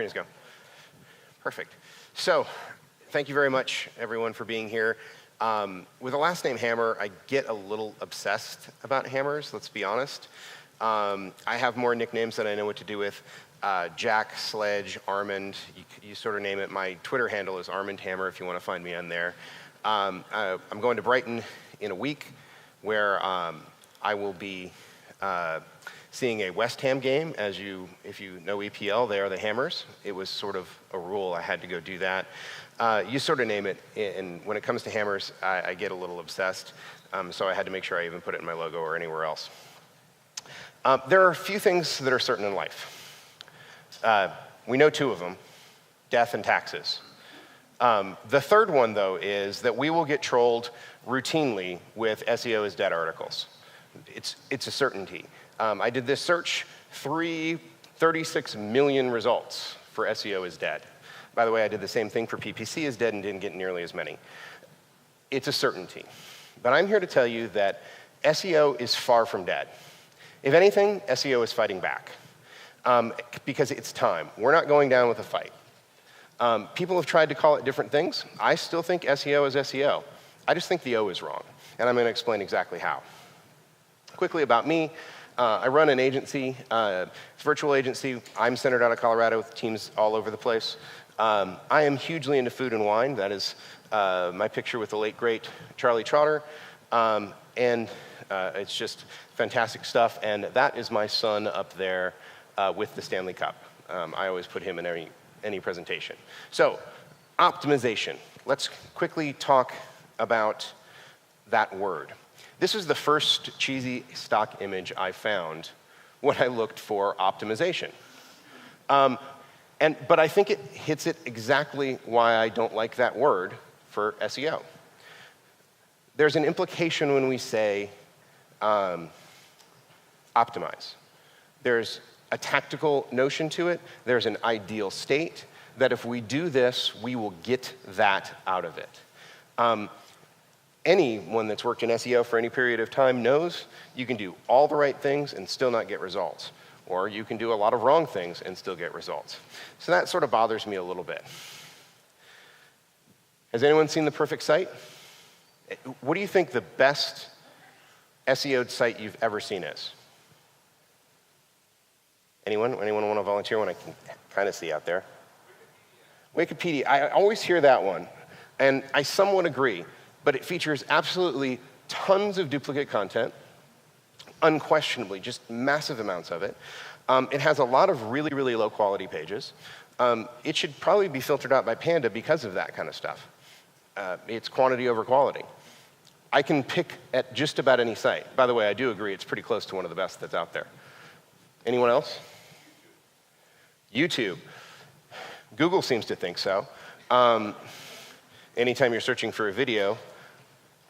ready to go. Perfect. So, thank you very much, everyone, for being here. With the last name Hammer, I get a little obsessed about hammers, let's be honest. I have more nicknames than I know what to do with. Jack, Sledge, Armand, you sort of name it. My Twitter handle is Armand Hammer if you want to find me on there. I'm going to Brighton in a week where I will be seeing a West Ham game. If you know EPL, they are the Hammers. It was sort of a rule. I had to go do that. You sort of name it, and when it comes to hammers, I get a little obsessed, so I had to make sure I even put it in my logo or anywhere else. There are a few things that are certain in life. We know two of them, death and taxes. The third one, though, is that we will get trolled routinely with SEO is dead articles. It's a certainty. I did this search, 36 million results for SEO is dead. By the way, I did the same thing for PPC is dead and didn't get nearly as many. It's a certainty. But I'm here to tell you that SEO is far from dead. If anything, SEO is fighting back because it's time. We're not going down with a fight. People have tried to call it different things. I still think SEO is SEO. I just think the O is wrong, and I'm going to explain exactly how. Quickly about me, I run an agency. It's a virtual agency. I'm centered out of Colorado with teams all over the place. I am hugely into food and wine. That is my picture with the late, great Charlie Trotter. And it's just fantastic stuff. And that is my son up there with the Stanley Cup. I always put him in any presentation. So, optimization. Let's quickly talk about that word. This is the first cheesy stock image I found when I looked for optimization. But I think it hits it exactly why I don't like that word for SEO. There's an implication when we say optimize. There's a tactical notion to it. There's an ideal state that if we do this, we will get that out of it. Anyone that's worked in SEO for any period of time knows you can do all the right things and still not get results. Or you can do a lot of wrong things and still get results. So that sort of bothers me a little bit. Has anyone seen The Perfect Site? What do you think the best SEO site you've ever seen is? Anyone want to volunteer one I can kind of see out there? Wikipedia. I always hear that one, and I somewhat agree, but it features absolutely tons of duplicate content, unquestionably, just massive amounts of it. It has a lot of really, really low quality pages. It should probably be filtered out by Panda because of that kind of stuff. It's quantity over quality. I can pick at just about any site. By the way, I do agree it's pretty close to one of the best that's out there. Anyone else? YouTube. Google seems to think so. Anytime you're searching for a video,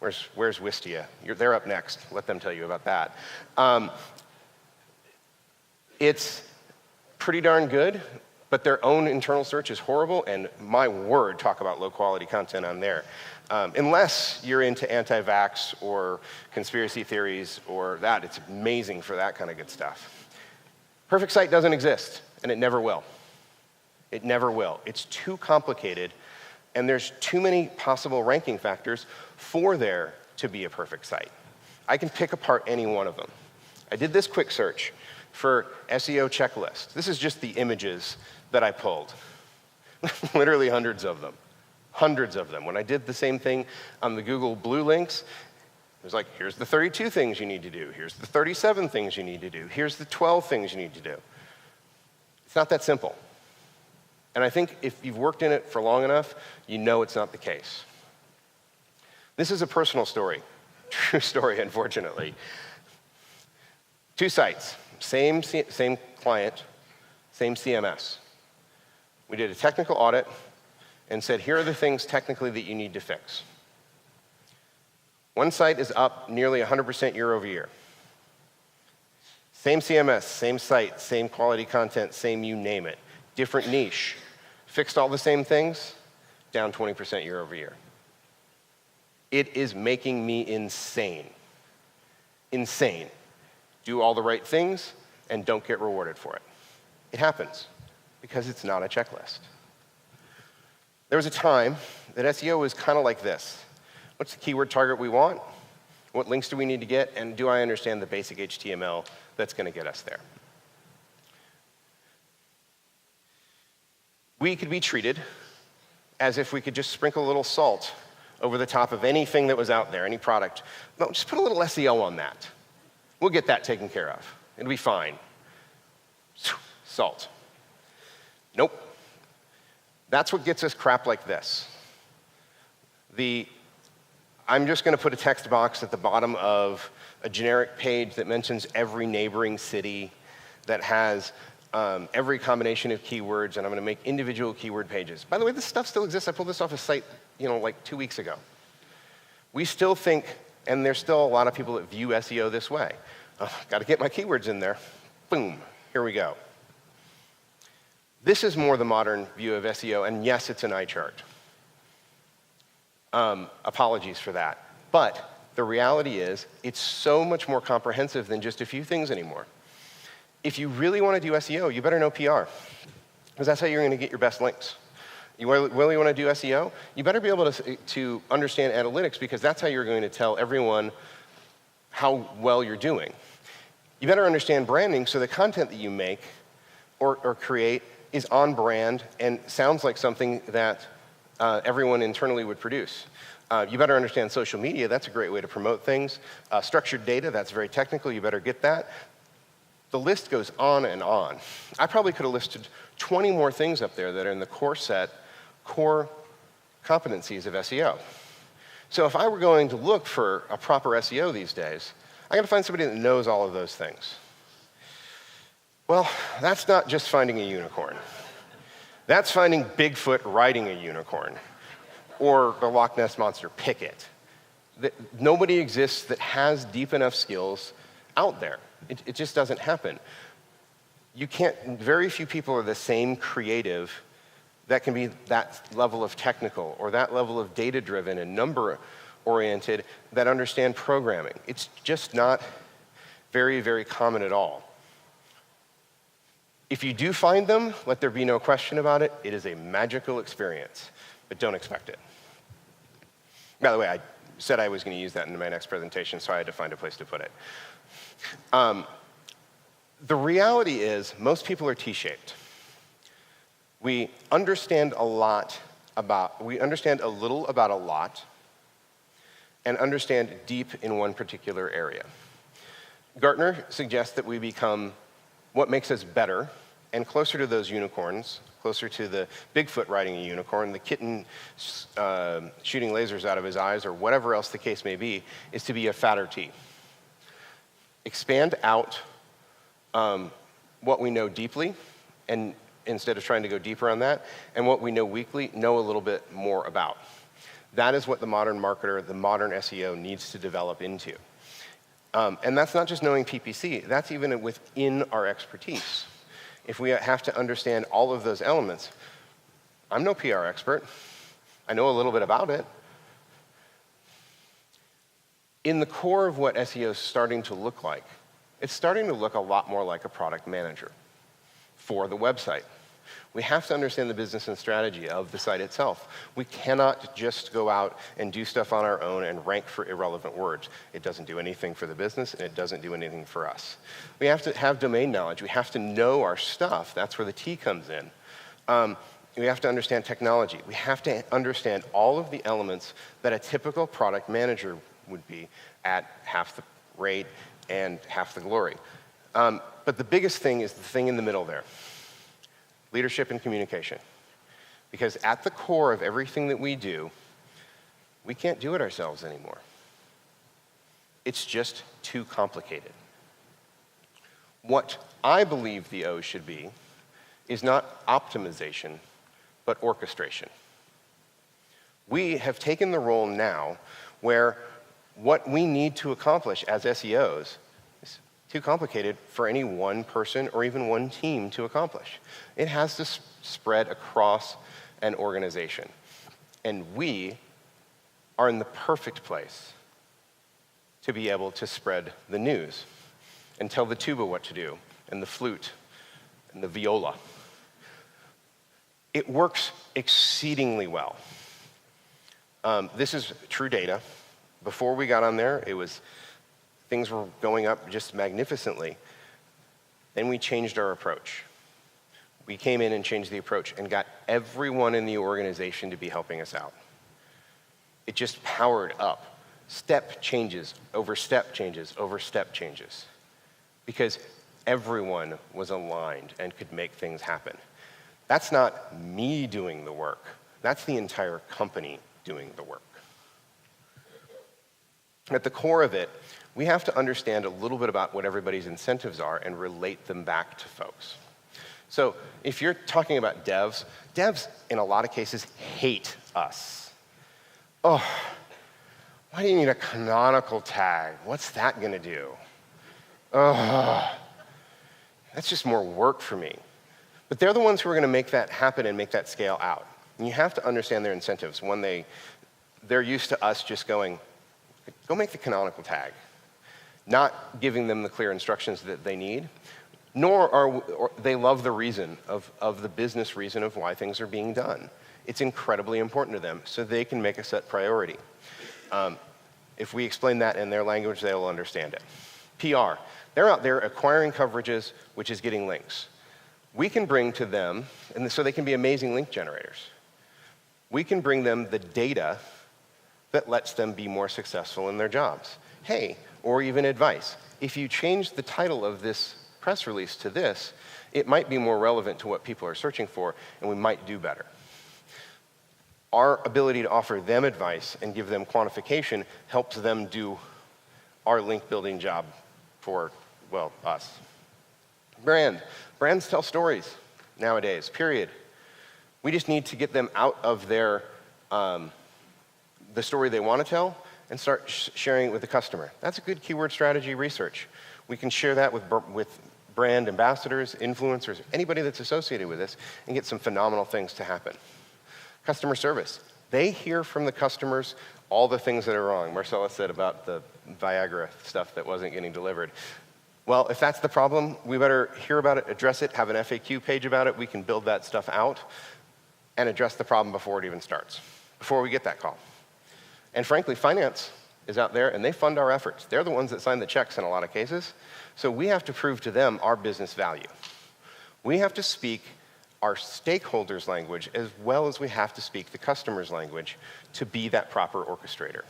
where's Wistia? They're up next. Let them tell you about that. It's pretty darn good, but their own internal search is horrible, and my word, talk about low-quality content on there. Unless you're into anti-vax or conspiracy theories or that, it's amazing for that kind of good stuff. Perfect site doesn't exist, and it never will. It never will. It's too complicated, and there's too many possible ranking factors for there to be a perfect site. I can pick apart any one of them. I did this quick search for SEO checklist. This is just the images that I pulled. Literally hundreds of them. Hundreds of them. When I did the same thing on the Google Blue links, it was like, here's the 32 things you need to do. Here's the 37 things you need to do. Here's the 12 things you need to do. It's not that simple. And I think if you've worked in it for long enough, you know it's not the case. This is a personal story. True story, unfortunately. Two sites, same client, same CMS. We did a technical audit and said, here are the things technically that you need to fix. One site is up nearly 100% year over year. Same CMS, same site, same quality content, same you name it. Different niche. Fixed all the same things, down 20% year over year. It is making me insane. Insane. Do all the right things and don't get rewarded for it. It happens. because it's not a checklist. There was a time that SEO was kind of like this. What's the keyword target we want? What links do we need to get? And do I understand the basic HTML that's going to get us there? We could be treated as if we could just sprinkle a little salt over the top of anything that was out there, any product. No, just put a little SEO on that. We'll get that taken care of. It'll be fine. Salt. Nope. That's what gets us crap like this. I'm just going to put a text box at the bottom of a generic page that mentions every neighboring city, that has every combination of keywords, and I'm going to make individual keyword pages. By the way, this stuff still exists. I pulled this off a site, like 2 weeks ago. We still think, and there's still a lot of people that view SEO this way. Got to get my keywords in there. Boom, here we go. This is more the modern view of SEO, and yes, it's an eye chart. Apologies for that. But the reality is, it's so much more comprehensive than just a few things anymore. If you really want to do SEO, you better know PR, because that's how you're going to get your best links. You really want to do SEO? You better be able to understand analytics, because that's how you're going to tell everyone how well you're doing. You better understand branding, so the content that you make or create is on brand and sounds like something that everyone internally would produce. You better understand social media. That's a great way to promote things. Structured data, that's very technical. You better get that. The list goes on and on. I probably could have listed 20 more things up there that are in the core competencies of SEO. So if I were going to look for a proper SEO these days, I got to find somebody that knows all of those things. Well, that's not just finding a unicorn. That's finding Bigfoot riding a unicorn, or the Loch Ness Monster. Pick it. Nobody exists that has deep enough skills out there. It just doesn't happen. Very few people are the same creative that can be that level of technical or that level of data-driven and number-oriented that understand programming. It's just not very, very common at all. If you do find them, let there be no question about it, it is a magical experience, but don't expect it. By the way, I said I was going to use that in my next presentation, so I had to find a place to put it. The reality is, most people are T-shaped. We understand a little about a lot, and understand deep in one particular area. Gartner suggests that we become what makes us better and closer to those unicorns, closer to the Bigfoot riding a unicorn, the kitten shooting lasers out of his eyes, or whatever else the case may be, is to be a fatter T. Expand out what we know deeply, and instead of trying to go deeper on that, and what we know weakly, know a little bit more about. That is what the modern marketer, the modern SEO needs to develop into. And that's not just knowing PPC, that's even within our expertise. If we have to understand all of those elements, I'm no PR expert. I know a little bit about it. In the core of what SEO is starting to look like, it's starting to look a lot more like a product manager for the website. We have to understand the business and strategy of the site itself. We cannot just go out and do stuff on our own and rank for irrelevant words. It doesn't do anything for the business, and it doesn't do anything for us. We have to have domain knowledge. We have to know our stuff. That's where the T comes in. We have to understand technology. We have to understand all of the elements that a typical product manager would be at half the rate and half the glory. But the biggest thing is the thing in the middle there. Leadership and communication. Because at the core of everything that we do, we can't do it ourselves anymore. It's just too complicated. What I believe the O should be is not optimization, but orchestration. We have taken the role now where what we need to accomplish as SEOs is too complicated for any one person or even one team to accomplish. It has to spread across an organization. And we are in the perfect place to be able to spread the news and tell the tuba what to do, and the flute, and the viola. It works exceedingly well. This is true data. Before we got on there, things were going up just magnificently. Then we changed our approach. We came in and changed the approach and got everyone in the organization to be helping us out. It just powered up. Step changes over step changes over step changes. Because everyone was aligned and could make things happen. That's not me doing the work. That's the entire company doing the work. At the core of it, we have to understand a little bit about what everybody's incentives are and relate them back to folks. So if you're talking about devs in a lot of cases hate us. Oh, why do you need a canonical tag? What's that going to do? Oh, that's just more work for me. But they're the ones who are going to make that happen and make that scale out. And you have to understand their incentives. When they're used to us just going, go make the canonical tag, not giving them the clear instructions that they need, nor they love the reason of the business reason of why things are being done. It's incredibly important to them, so they can make a set priority. If we explain that in their language, they will understand it. PR, they're out there acquiring coverages, which is getting links. We can bring to them, and so they can be amazing link generators. We can bring them the data that lets them be more successful in their jobs. Hey, or even advice. If you change the title of this press release to this, it might be more relevant to what people are searching for, and we might do better. Our ability to offer them advice and give them quantification helps them do our link building job for, well, us. Brands tell stories nowadays, period. We just need to get them out of their, the story they want to tell and start sharing it with the customer. That's a good keyword strategy research. We can share that with brand ambassadors, influencers, anybody that's associated with this, and get some phenomenal things to happen. Customer service. They hear from the customers all the things that are wrong. Marcella said about the Viagra stuff that wasn't getting delivered. Well, if that's the problem, we better hear about it, address it, have an FAQ page about it. We can build that stuff out and address the problem before it even starts, before we get that call. And frankly, finance is out there, and they fund our efforts. They're the ones that sign the checks in a lot of cases. So we have to prove to them our business value. We have to speak our stakeholders' language as well as we have to speak the customer's language to be that proper orchestrator.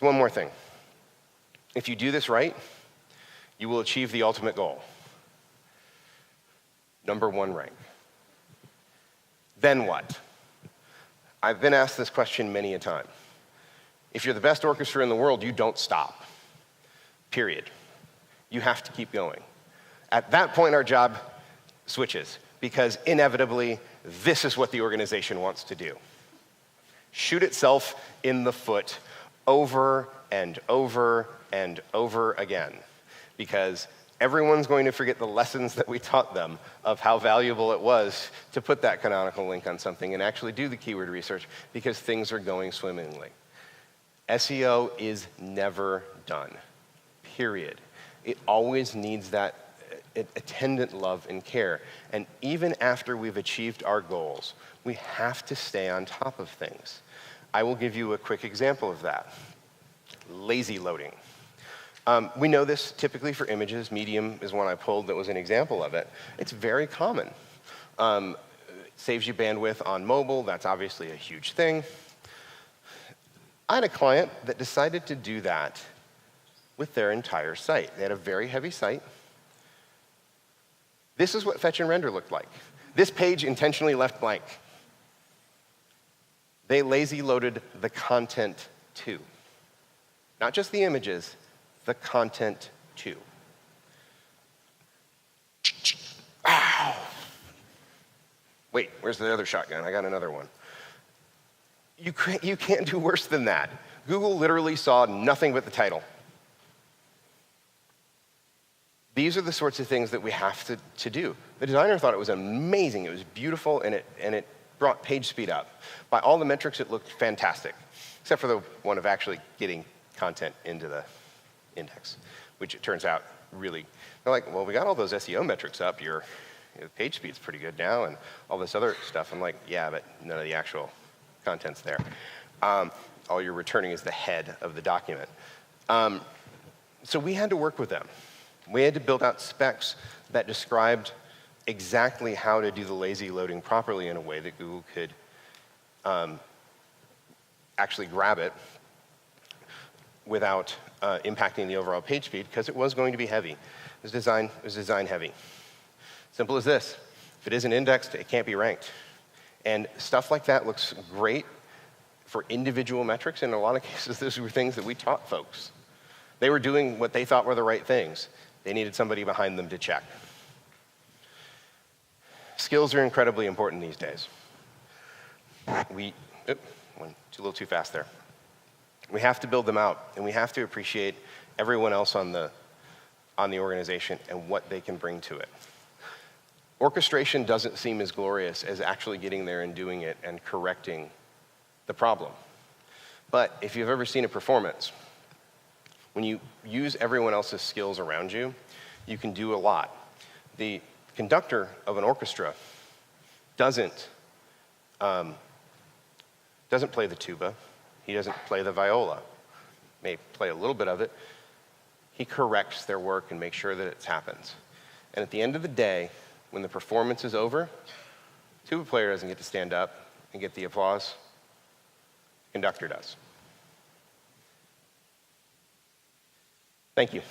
So one more thing. If you do this right, you will achieve the ultimate goal. #1 rank. Then what? I've been asked this question many a time. If you're the best orchestra in the world, you don't stop. Period. You have to keep going. At that point, our job switches, because inevitably, this is what the organization wants to do. Shoot itself in the foot over and over and over again, because everyone's going to forget the lessons that we taught them of how valuable it was to put that canonical link on something and actually do the keyword research, because things are going swimmingly. SEO is never done, period. It always needs that attendant love and care. And even after we've achieved our goals, we have to stay on top of things. I will give you a quick example of that. Lazy loading. We know this typically for images. Medium is one I pulled that was an example of it. It's very common. Saves you bandwidth on mobile. That's obviously a huge thing. I had a client that decided to do that with their entire site. They had a very heavy site. This is what fetch and render looked like. This page intentionally left blank. They lazy loaded the content too. Not just the images, the content too. Ow! Wait, where's the other shotgun? I got another one. You can't do worse than that. Google literally saw nothing but the title. These are the sorts of things that we have to do. The designer thought it was amazing. It was beautiful, and it brought page speed up. By all the metrics, it looked fantastic, except for the one of actually getting content into the index, which it turns out really, they're like, well, we got all those SEO metrics up. Your the page speed's pretty good now, and all this other stuff. I'm like, yeah, but none of the actual content's there. All you're returning is the head of the document. So we had to work with them. We had to build out specs that described exactly how to do the lazy loading properly in a way that Google could actually grab it without impacting the overall page speed, because it was going to be heavy. It was design heavy. Simple as this. If it isn't indexed, it can't be ranked. And stuff like that looks great for individual metrics. In a lot of cases, those were things that we taught folks. They were doing what they thought were the right things. They needed somebody behind them to check. Skills are incredibly important these days. Went a little too fast there. We have to build them out, and we have to appreciate everyone else on the organization and what they can bring to it. Orchestration doesn't seem as glorious as actually getting there and doing it and correcting the problem. But if you've ever seen a performance, when you use everyone else's skills around you, you can do a lot. The conductor of an orchestra doesn't play the tuba. He doesn't play the viola. May play a little bit of it. He corrects their work and makes sure that it happens. And at the end of the day, when the performance is over, the tuba player doesn't get to stand up and get the applause. The conductor does. Thank you.